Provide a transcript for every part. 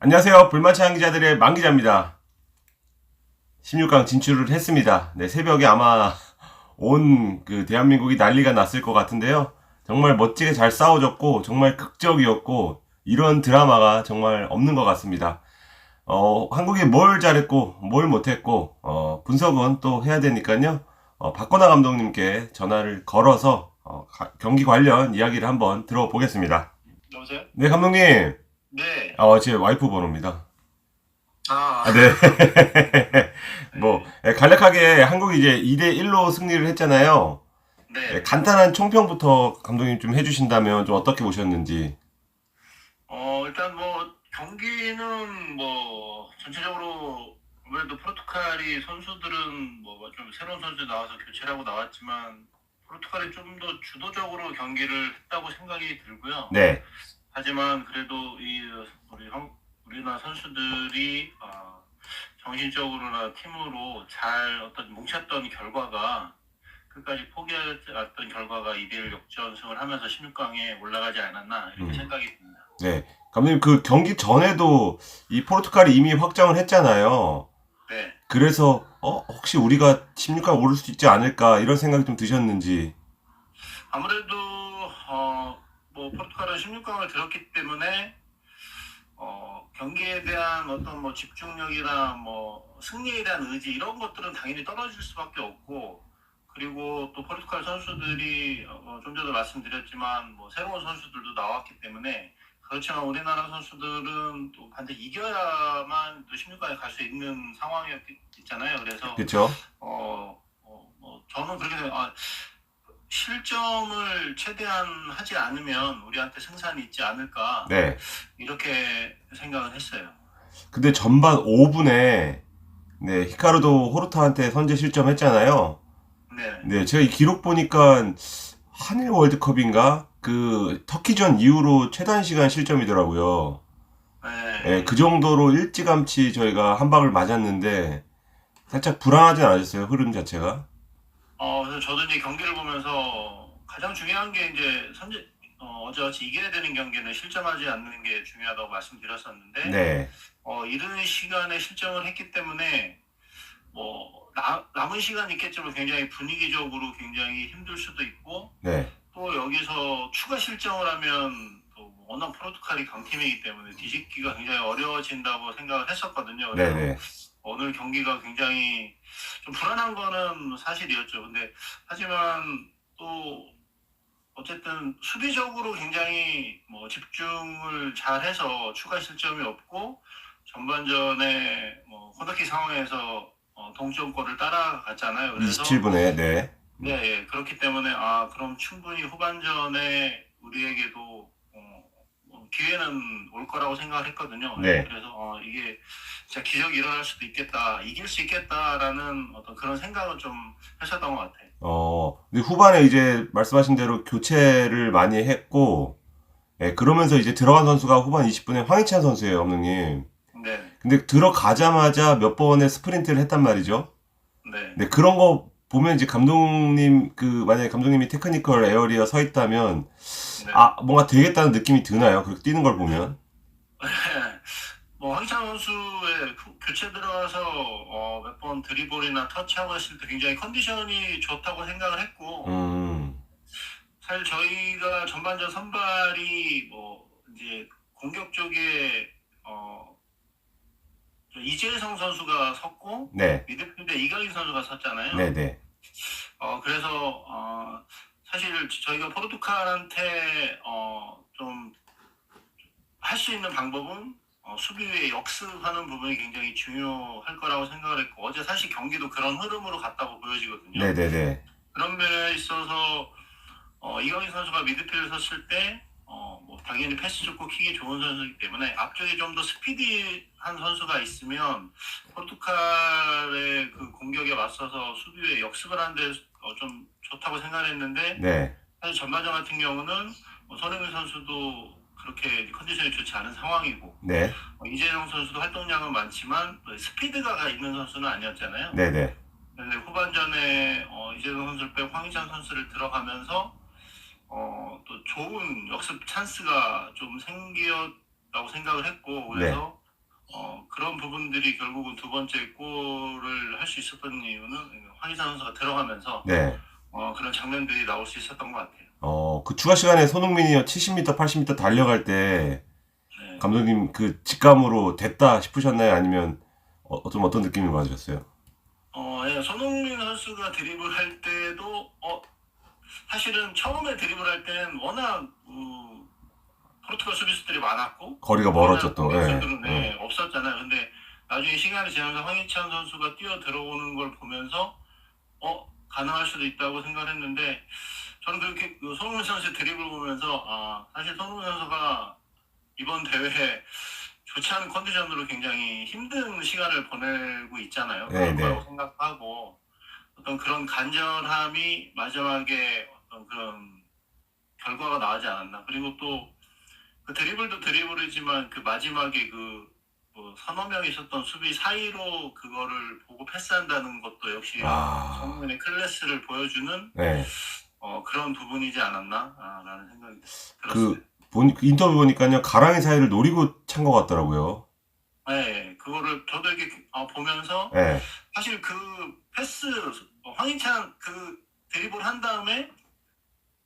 안녕하세요. 불만차한 기자들의 만 기자입니다. 16강 진출을 했습니다. 네, 새벽에 아마 온 대한민국이 난리가 났을 것 같은데요. 정말 멋지게 잘 싸워졌고 정말 극적이었고 이런 드라마가 정말 없는 것 같습니다. 한국이 뭘 잘했고 뭘 못했고 분석은 또 해야 되니까요. 박건하 감독님께 전화를 걸어서 경기 관련 이야기를 한번 들어보겠습니다. 여보세요? 네, 감독님. 네. 제 와이프 번호입니다. 아, 네. 뭐, 네. 간략하게 한국이 이제 2대1로 승리를 했잖아요. 네. 간단한 총평부터 감독님 좀 해주신다면 좀 어떻게 보셨는지. 일단 뭐, 경기는 뭐, 전체적으로 아무래도 포르투갈이 선수들은 뭐, 좀 새로운 선수 나와서 교체를 하고 나왔지만, 포르투갈이 좀 더 주도적으로 경기를 했다고 생각이 들고요. 네. 하지만 그래도 우리나라 선수들이 정신적으로나 팀으로 잘 어떤 뭉쳤던 결과가 끝까지 포기하지 않았던 결과가 2대1 역전승을 하면서 16강에 올라가지 않았나 이렇게 음. 생각이 듭니다. 네. 감독님 그 경기 전에도 이 포르투갈이 이미 확정을 했잖아요. 네. 그래서, 혹시 우리가 16강 오를 수 있지 않을까 이런 생각이 좀 드셨는지. 아무래도 뭐 포르투갈은 16강을 들었기 때문에 경기에 대한 어떤 뭐 집중력이나 뭐 승리에 대한 의지 이런 것들은 당연히 떨어질 수밖에 없고, 그리고 또 포르투갈 선수들이 좀 전에 말씀드렸지만 뭐 새로운 선수들도 나왔기 때문에, 그렇지만 우리나라 선수들은 또 반드시 이겨야만 또 16강에 갈 수 있는 상황이었잖아요. 그래서 그렇죠? 저는 그렇게 실점을 최대한 하지 않으면 우리한테 승산이 있지 않을까 네. 이렇게 생각을 했어요. 근데 전반 5분에 네, 히카르도 호르타한테 선제 실점했잖아요. 네, 네, 제가 이 기록 보니까 한일 월드컵인가? 터키전 이후로 최단 시간 실점이더라고요. 예, 네. 그 정도로 일찌감치 저희가 한 방을 맞았는데 살짝 불안하진 않으셨어요, 흐름 자체가? 그래서 저도 이제 경기를 보면서 가장 중요한 게 이제 어제같이 이겨야 되는 경기는 실점하지 않는 게 중요하다고 말씀드렸었는데, 네, 이른 시간에 실점을 했기 때문에 뭐 남은 시간이 있겠지만 굉장히 분위기적으로 굉장히 힘들 수도 있고, 네, 또 여기서 추가 실점을 하면 또 워낙 포르투갈이 강팀이기 때문에 뒤집기가 굉장히 어려워진다고 생각을 했었거든요. 네, 그래서 네, 오늘 경기가 굉장히 좀 불안한 거는 사실이었죠. 근데 하지만 또 어쨌든 수비적으로 굉장히 뭐 집중을 잘해서 추가 실점이 없고, 전반전에 뭐 코너킥 상황에서 동점골을 따라갔잖아요. 그래서 27분에, 네, 네, 예. 그렇기 때문에 그럼 충분히 후반전에 우리에게도 기회는 올 거라고 생각을 했거든요. 예. 네. 그래서 이게 진짜 기적이 일어날 수도 있겠다, 이길 수 있겠다라는 어떤 그런 생각을 좀 했었던 것 같아요. 근데 후반에 이제 말씀하신 대로 교체를 많이 했고, 예, 그러면서 이제 들어간 선수가 후반 20분에 황희찬 선수예요, 감독님. 네, 근데 들어가자마자 몇 번의 스프린트를 했단 말이죠. 네, 네, 그런 거 보면 이제 감독님, 만약에 감독님이 테크니컬 에어리어 서 있다면, 네. 뭔가 되겠다는 느낌이 드나요? 그렇게 뛰는 걸 보면. 뭐 황희찬 선수의 교체 들어가서 몇 번 드리블이나 터치하고 했을 때 굉장히 컨디션이 좋다고 생각을 했고, 음, 사실 저희가 전반전 선발이 뭐 이제 공격 쪽에 이재성 선수가 섰고, 네, 미드필드에 이강인 선수가 섰잖아요. 네네. 그래서 사실 저희가 포르투갈한테 좀 할 수 있는 방법은 수비 위에 역습하는 부분이 굉장히 중요할 거라고 생각을 했고, 어제 사실 경기도 그런 흐름으로 갔다고 보여지거든요. 네네네. 그런 면에 있어서 이강인 선수가 미드필드 섰을 때 뭐 당연히 패스 좋고 킥이 좋은 선수이기 때문에 앞쪽에 좀 더 스피디한 선수가 있으면 포르투갈의 그 공격에 맞서서 수비에 역습을 하는데 좀 좋다고 생각했는데, 네, 사실 전반전 같은 경우는 손흥민 선수도 그렇게 컨디션이 좋지 않은 상황이고, 네, 이재성 선수도 활동량은 많지만 또 스피드가 있는 선수는 아니었잖아요. 네네. 근데 후반전에 이재성 선수를 빼고 황희찬 선수를 들어가면서 또 좋은 역습 찬스가 좀 생겼다고 생각을 했고, 네. 그래서 그런 부분들이 결국은 두 번째 골을 할 수 있었던 이유는 황희찬 선수가 들어가면서 네. 그런 장면들이 나올 수 있었던 것 같아요. 그 추가 시간에 손흥민이 70m, 80m 달려갈 때 네. 감독님 그 직감으로 됐다 싶으셨나요? 아니면 좀 어떤 느낌을 받으셨어요? 예, 손흥민 선수가 드리블 할 때도 사실은 처음에 드리블 할 때는 워낙 포르투갈 수비수들이 많았고 거리가 멀었죠 또. 공격수들은 없었잖아요. 근데 나중에 시간이 지나면서 황희찬 선수가 뛰어 들어오는 걸 보면서 가능할 수도 있다고 생각했는데 저는 그렇게 손흥민 선수의 드리블 보면서 사실 손흥민 선수가 이번 대회에 좋지 않은 컨디션으로 굉장히 힘든 시간을 보내고 있잖아요. 그럴 거라고 생각하고 어떤 그런 간절함이 마지막에 어떤 그런 결과가 나오지 않았나. 그리고 또 그 드리블도 드리블이지만 그 마지막에 서너 명 있었던 수비 사이로 그거를 보고 패스한다는 것도 역시 손흥민의 클래스를 보여주는 네. 그런 부분이지 않았나라는 생각이 그 들었어요. 인터뷰 보니까요 가랑이 사이를 노리고 찬 것 같더라고요. 네, 그거를 저도 이렇게 보면서 네. 사실 그 패스 황희찬 그 드리블 한 다음에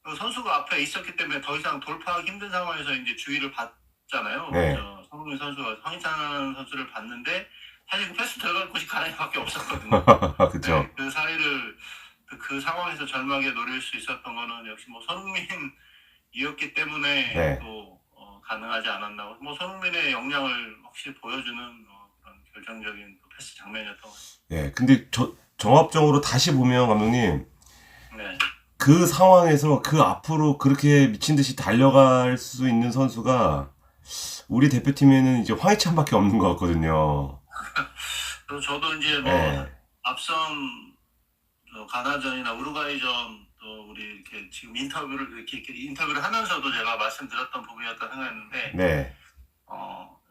그 선수가 앞에 있었기 때문에 더 이상 돌파하기 힘든 상황에서 이제 주의를 받잖아요. 네. 손흥민 선수가 황희찬 선수를 봤는데 사실 그 패스 들어갈 곳이 가랑이밖에 없었거든요. 그쵸. 네, 그 사이를 그 상황에서 절묘하게 노릴 수 있었던 거는 역시 뭐 손흥민이었기 때문에 또 가능하지 않았나. 뭐 손흥민의 역량을 확실히 보여주는 그런 결정적인 패스 장면이었던 것 같아요. 네, 근데 종합적으로 다시 보면 감독님 네. 그 상황에서 그 앞으로 그렇게 미친 듯이 달려갈 수 있는 선수가 우리 대표팀에는 이제 황희찬밖에 없는 것 같거든요. 그리고 저도 이제 앞선 가나전이나 우루과이전 또 우리 이렇게 지금 인터뷰를 하면서도 제가 말씀드렸던 부분이었다 생각했는데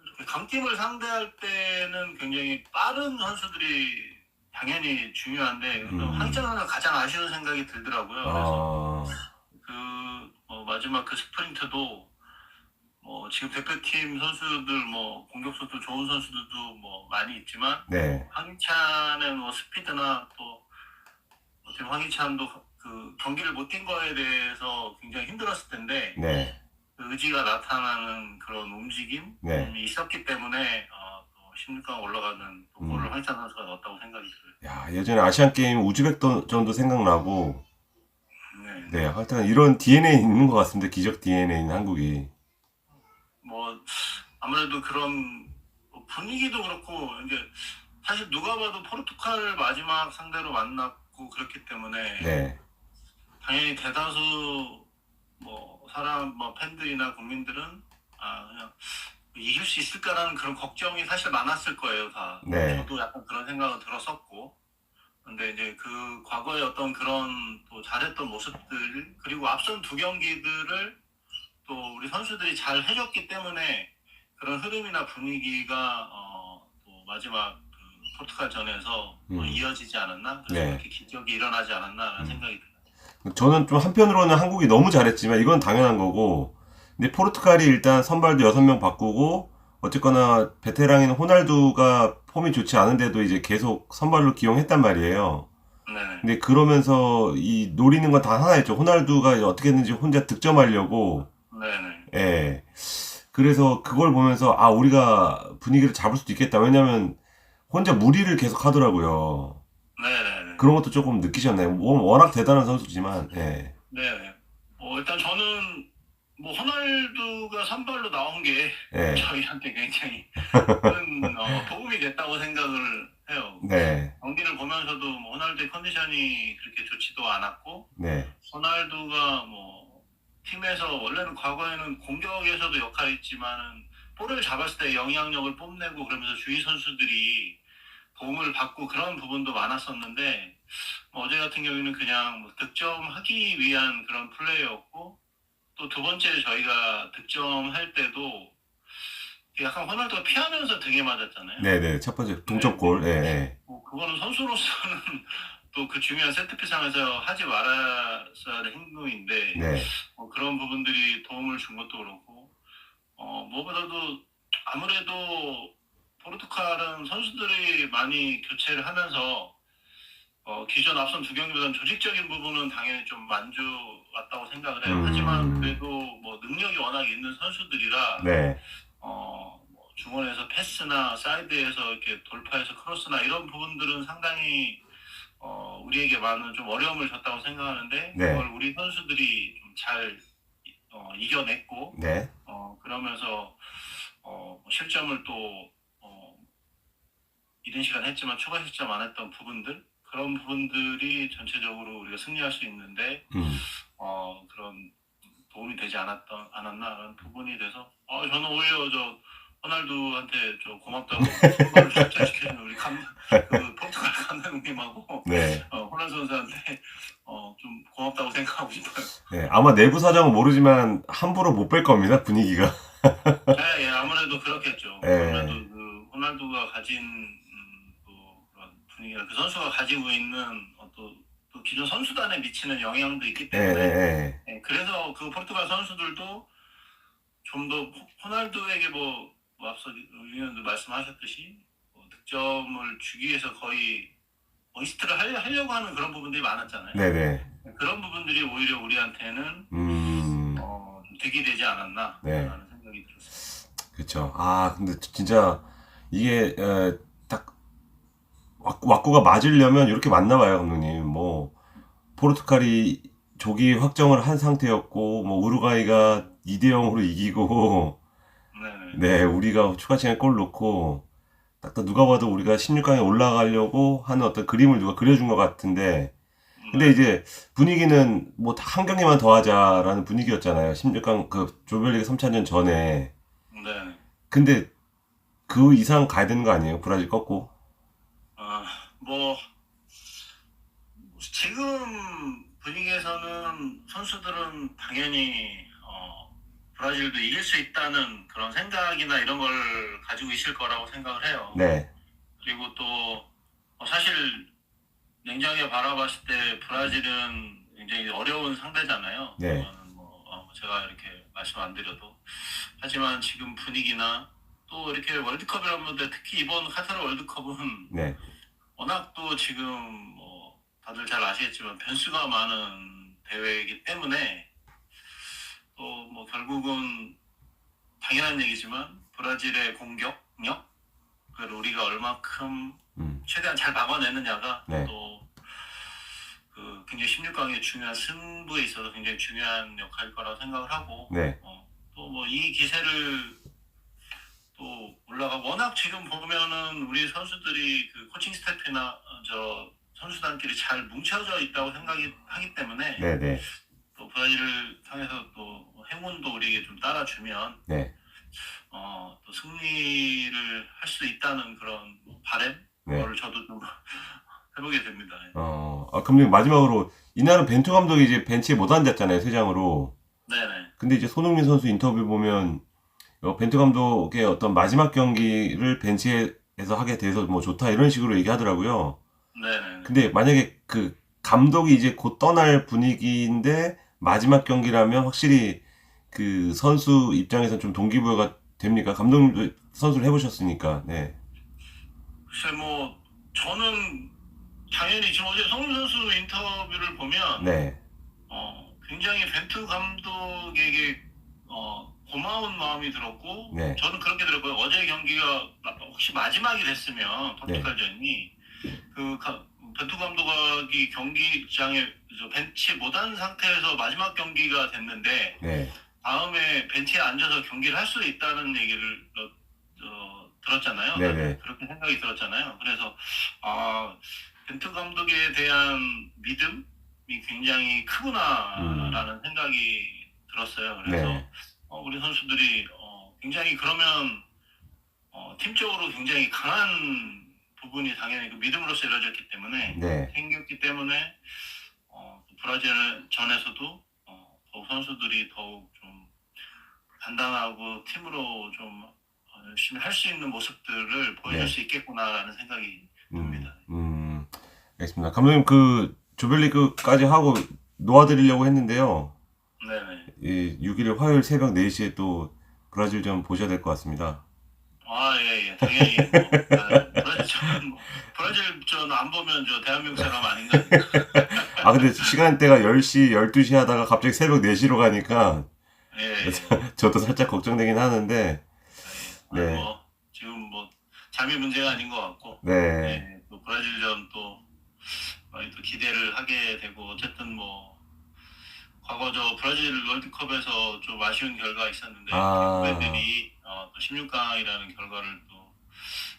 이렇게 강팀을 상대할 때는 굉장히 빠른 선수들이 당연히 중요한데 황희찬 선수가 가장 아쉬운 생각이 들더라고요. 그래서 마지막 그 스프린트도 지금 대표팀 선수들 공격수도 좋은 선수들도 많이 있지만 황희찬의 스피드나 또 어떻게 황희찬도 그 경기를 못 뛴 거에 대해서 굉장히 힘들었을 텐데 그 의지가 나타나는 그런 움직임이 있었기 때문에 또 16강 올라가는 골을 황희찬 선수가 넣었다고 생각이 들어요. 야, 예전에 아시안 게임 우즈벡전도 생각나고 하여튼 이런 DNA 있는 것 같습니다. 기적 DNA는 한국이. 아무래도 그런 분위기도 그렇고 이제 사실 누가 봐도 포르투갈을 마지막 상대로 만났고 그렇기 때문에 당연히 대다수 사람 팬들이나 국민들은 그냥 이길 수 있을까라는 그런 걱정이 사실 많았을 거예요 다. 저도 약간 그런 생각은 들었었고 근데 이제 그 과거의 어떤 그런 또 잘했던 모습들 그리고 앞선 두 경기들을 또 우리 선수들이 잘 해줬기 때문에 그런 흐름이나 분위기가 또 마지막 그 포르투갈전에서 이어지지 않았나? 그래서 이렇게 기적이 일어나지 않았나라는 생각이 들어요. 저는 좀 한편으로는 한국이 너무 잘했지만 이건 당연한 거고 근데 포르투갈이 일단 선발도 6명 바꾸고 어쨌거나 베테랑인 호날두가 폼이 좋지 않은데도 이제 계속 선발로 기용했단 말이에요. 근데 그러면서 이 노리는 건 단 하나였죠. 호날두가 어떻게 했는지 혼자 득점하려고. 그래서 그걸 보면서 우리가 분위기를 잡을 수도 있겠다. 왜냐면 혼자 무리를 계속 하더라고요. 그런 것도 조금 느끼셨나요? 워낙 대단한 선수지만. 일단 저는 호날두가 선발로 나온 게 저희한테 굉장히 큰 도움이 됐다고 생각을 해요. 경기를 보면서도 호날두의 컨디션이 그렇게 좋지도 않았고 호날두가 팀에서 원래는 과거에는 공격에서도 역할이 있지만은 볼을 잡았을 때 영향력을 뽐내고 그러면서 주위 선수들이 도움을 받고 그런 부분도 많았었는데 어제 같은 경우에는 그냥 득점하기 위한 그런 플레이였고 또 두 번째 저희가 득점할 때도 약간 호날두가 피하면서 등에 맞았잖아요. 첫 번째 동점골. 그거는 선수로서는 또 그 중요한 세트피스 상에서 하지 말았어야 될 행동인데 그런 부분들이 도움을 준 것도 그렇고 무엇보다도 아무래도 포르투갈은 선수들이 많이 교체를 하면서 기존 앞선 두 경기보다는 조직적인 부분은 당연히 좀 만주 같다고 생각을 해요. 하지만 그래도 뭐 능력이 워낙 있는 선수들이라 네. 뭐 중원에서 패스나 사이드에서 이렇게 돌파해서 크로스나 이런 부분들은 상당히 우리에게 많은 좀 어려움을 줬다고 생각하는데 네. 그걸 우리 선수들이 좀 잘 이겨냈고 네. 그러면서 실점을 또 이른 시간 했지만 추가 실점 안 했던 부분들 그런 부분들이 전체적으로 우리가 승리할 수 있는데 그런 도움이 되지 않았나라는 부분이 돼서 저는 오히려 저 호날두한테 좀 고맙다고 선발을 출전시키는 우리 그 포르투갈 감독님하고 네. 호날두 선수한테 좀 고맙다고 생각하고 싶어요. 네. 아마 내부 사정은 모르지만 함부로 못 뺄 겁니다. 분위기가. 네, 예, 아무래도 그렇겠죠. 네. 아무래도 그 호날두가 가진 또 그런 분위기가 그 선수가 가지고 있는 또 기존 선수단에 미치는 영향도 있기 때문에 네. 예, 그래서 그 포르투갈 선수들도 좀 더 호날두에게 뭐 앞서 위원도 말씀하셨듯이 득점을 주기 위해서 거의 어시스트를 하려고 하는 그런 부분들이 많았잖아요. 네네. 그런 부분들이 오히려 우리한테는 좀 득이 되지 않았나 네. 라는 생각이 들었어요. 그렇죠. 근데 진짜 이게 딱 왁구가 맞으려면 이렇게 맞나 봐요, 감독님. 뭐 포르투갈이 조기 확정을 한 상태였고 뭐 우루과이가 2대 0으로 이기고 네, 우리가 추가 시간에 골 넣고 딱 누가 봐도 우리가 16강에 올라가려고 하는 어떤 그림을 누가 그려준 것 같은데 근데 이제 분위기는 뭐 한 경기만 더 하자라는 분위기였잖아요. 16강 그 조별리그 3차전 전에. 네. 근데 그 이상 가야 되는 거 아니에요? 브라질 꺾고. 뭐 지금 분위기에서는 선수들은 당연히 브라질도 이길 수 있다는 그런 생각이나 이런 걸 가지고 있을 거라고 생각을 해요. 네. 그리고 또 사실 냉정하게 바라봤을 때 브라질은 굉장히 어려운 상대잖아요. 네. 제가 이렇게 말씀 안 드려도 하지만 지금 분위기나 또 이렇게 월드컵이라는 건데 특히 이번 카타르 월드컵은 네. 워낙 또 지금 뭐 다들 잘 아시겠지만 변수가 많은 대회이기 때문에 또 뭐 결국은 당연한 얘기지만 브라질의 공격력 그걸 우리가 얼마큼 최대한 잘 막아내느냐가 네. 또 그 굉장히 16강의 중요한 승부에 있어서 굉장히 중요한 역할일 거라고 생각을 하고 네. 또 뭐 이 기세를 또 올라가고 워낙 지금 보면은 우리 선수들이 그 코칭 스태프나 저 선수단끼리 잘 뭉쳐져 있다고 생각이 하기 때문에 네네. 또 브라질을 향해서 또 행운도 우리에게 좀 따라주면 네. 또 승리를 할 수 있다는 그런 바람 네. 그거를 저도 좀 해보게 됩니다. 감독님 마지막으로 이날은 벤투 감독이 이제 벤치에 못 앉았잖아요, 퇴장으로. 네네. 근데 이제 손흥민 선수 인터뷰 보면 벤투 감독의 어떤 마지막 경기를 벤치에서 하게 돼서 뭐 좋다 이런 식으로 얘기하더라고요. 네네. 근데 만약에 그 감독이 이제 곧 떠날 분위기인데 마지막 경기라면 확실히 그 선수 입장에서는 좀 동기부여가 됩니까? 감독님도 선수를 해보셨으니까. 네. 글쎄 뭐 저는 당연히 지금 어제 손흥민 선수 인터뷰를 보면 네. 굉장히 벤투 감독에게 고마운 마음이 들었고 네. 저는 그렇게 들었고요. 어제 경기가 혹시 마지막이 됐으면 포르투갈전이 벤투 감독이 경기장에 벤치에 못 앉은 상태에서 마지막 경기가 됐는데 네. 다음에 벤치에 앉아서 경기를 할 수 있다는 얘기를 들었잖아요. 네네. 그렇게 생각이 들었잖아요. 그래서 벤투 감독에 대한 믿음이 굉장히 크구나라는 생각이 들었어요. 그래서 네. 우리 선수들이 굉장히 그러면 팀적으로 굉장히 강한 부분이 당연히 그 믿음으로써 이루어졌기 때문에 네. 생겼기 때문에 브라질 전에서도 더욱 선수들이 더욱 좀 단단하고 팀으로 좀 열심히 할 수 있는 모습들을 보여줄 네. 수 있겠구나라는 생각이 듭니다. 알겠습니다. 감독님 그 조별리그까지 하고 놓아드리려고 했는데요. 네네. 6일 화요일 새벽 4시에 또 브라질전 보셔야 될 것 같습니다. 예. 당연히 뭐, 브라질전 안 보면 저 대한민국 사람 아닌가? 아, 근데 시간대가 10시, 12시 하다가 갑자기 새벽 4시로 가니까 예. 저도 살짝 걱정되긴 하는데, 네. 뭐 지금 뭐 잠이 문제가 아닌 것 같고, 네. 예, 또 브라질전 또 많이 또 기대를 하게 되고 어쨌든 뭐 과거 저 브라질 월드컵에서 좀 아쉬운 결과가 있었는데 아. 후배들이 또 16강이라는 결과를 또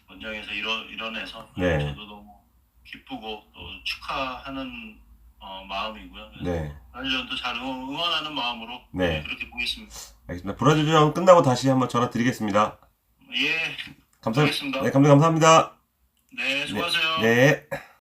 원정에서 이뤄내서 네. 저도 너무 기쁘고 또 축하하는 마음이고요. 그래서 네. 브라질전도 잘 응원하는 마음으로 네. 그렇게 보겠습니다. 알겠습니다. 브라질전 끝나고 다시 한번 전화 드리겠습니다. 예, 감사합니다. 알겠습니다. 네, 감사합니다. 네, 수고하세요. 네.